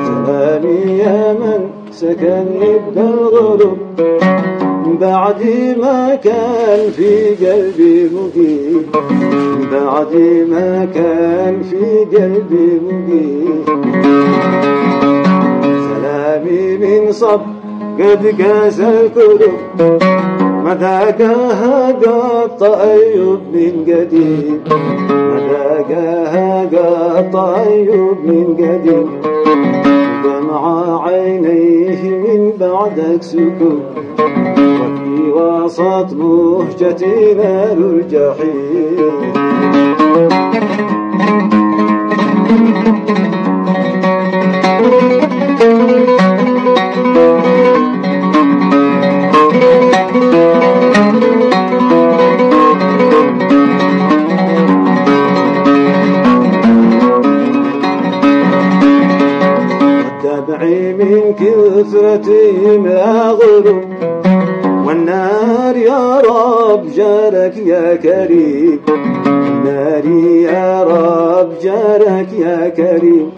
سلامي يا من سكنني بالغلب بعد ما كان في قلبي مقيم، بعد ما كان في قلبي مقيم. سلامي من صب قد كاس الكرب مذاقها قط أيوب من قديم، مذاقها قط أيوب من قديم. دمع عينيه من بعدك سكوت وفي وسط مهجتي نار الجحيم. دمعي من كثرتي ما غلب والنار يا رب جارك يا كريم، النار يا رب جارك يا كريم.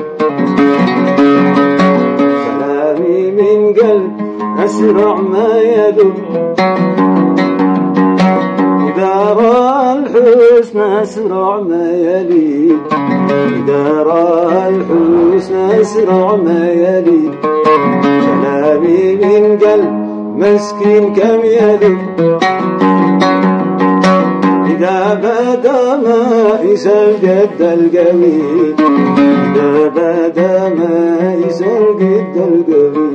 سلامي من قلب أسرع ما يذب إذا رأى الحسن أسرع ما يلي، إذا رأى الحسن أسرع ما يلي. سلامي من قلب مسكين كم يلي إذا بدا مائس الجد القوي، إذا بدا مائس الجد القوي.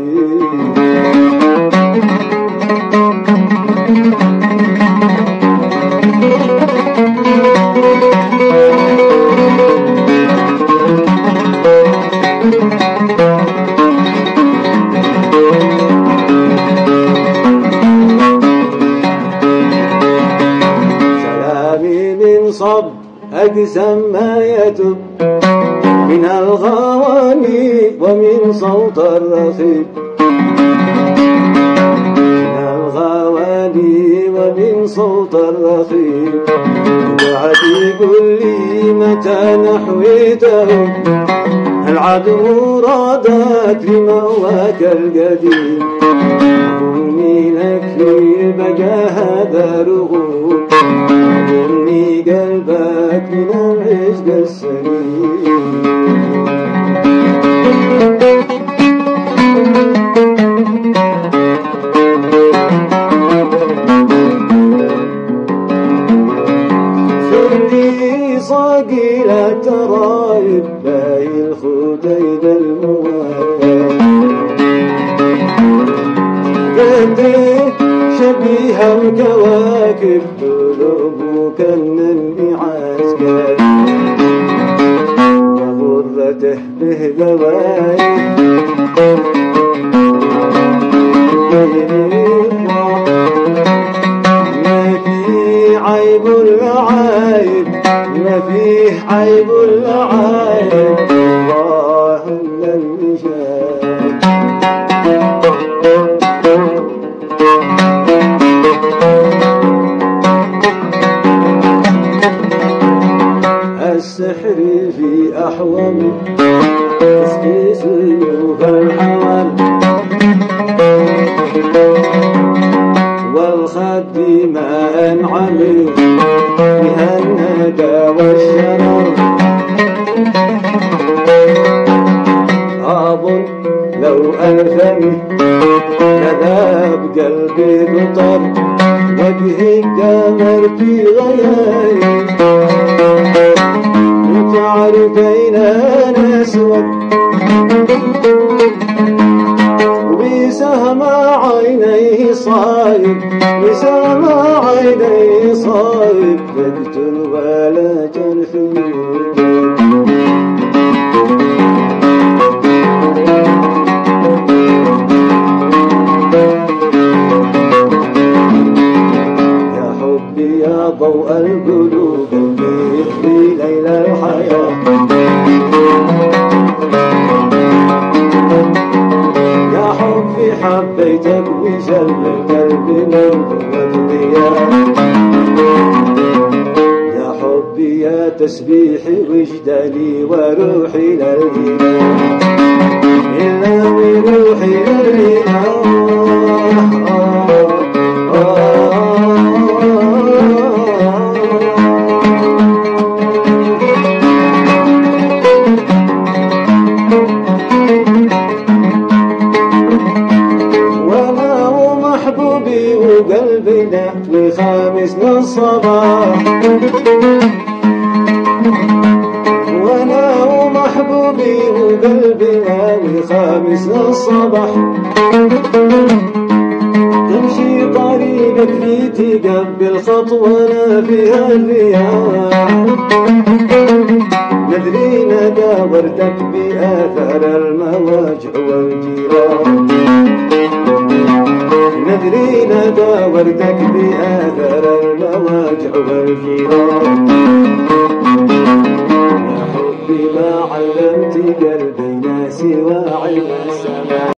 صب أقسم ما يتب من الغواني ومن صوت الرخيب، من الغواني ومن صوت الرخيب. وعد يقول لي متى نحويته العد مرادك لمواك القديم. أظني لك في بقى هذا رغوب، أظني قلبك من العشق السليم. سردي صقيلة ترايب باي الخديد الموافق قديك شبيها الكواكب قلوبك من عسكر وغرته به ذوايب. ما فيه عيب العايب، ما فيه عيب العايب. اللهم المشاهد السحر في أحوامي تسقي سيوف الحوال والخد ماء عميق بها الندى والشرر. أظن لو ألفني لذاب قلبي بطر وجهك قمر في غياي وتعرفين أنا أسود وبسهم عينيه صايب، بسهم عينيه صايب تقتل ولا تنفي. يا ضوء القلوب في ليل الحياة يا حبي حبيتك وشل القلب من قوة ضياء. يا حبي يا تسبيحي وجداني وروحي للإله إلا وروحي للإله محبوبي وقلبنا وخامسنا الصباح وانا ومحبوبي وقلبنا وخامسنا الصباح تمشي طريقك لتقبل خطونا فيها الرياح ندري داورتك بآثار المواجع والجراح ندري داورتك بآثار المواجع والجراح يا حبي ما علمت قلبي سوى علم السماء